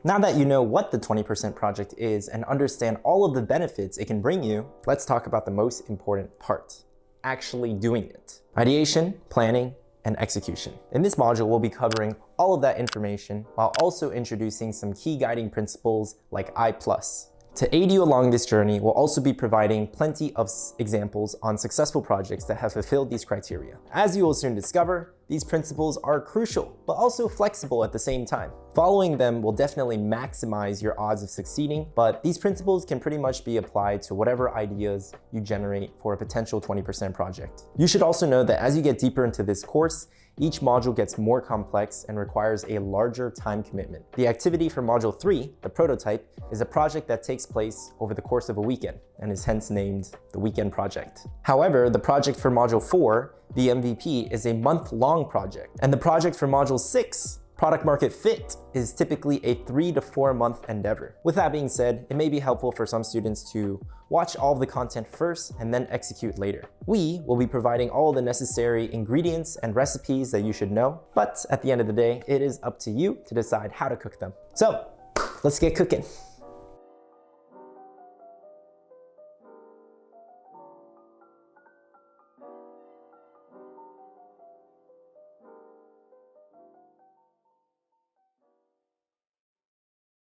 Now that you know what the 20% project is and understand all of the benefits it can bring you, let's talk about the most important part, actually doing it. Ideation, planning, and execution. In this module, we'll be covering all of that information while also introducing some key guiding principles like I+. To aid you along this journey, we'll also be providing plenty of examples on successful projects that have fulfilled these criteria. As you will soon discover, these principles are crucial, but also flexible at the same time. Following them will definitely maximize your odds of succeeding, but these principles can pretty much be applied to whatever ideas you generate for a potential 20% project. You should also know that as you get deeper into this course, each module gets more complex and requires a larger time commitment. The activity for Module 3, the prototype, is a project that takes place over the course of a weekend and is hence named the Weekend Project. However, the project for Module 4, the MVP, is a month-long project, and the project for Module 6, Product Market Fit, is typically a 3 to 4 month endeavor. With that being said, it may be helpful for some students to watch all of the content first and then execute later. We will be providing all the necessary ingredients and recipes that you should know, but at the end of the day, it is up to you to decide how to cook them. So, let's get cooking.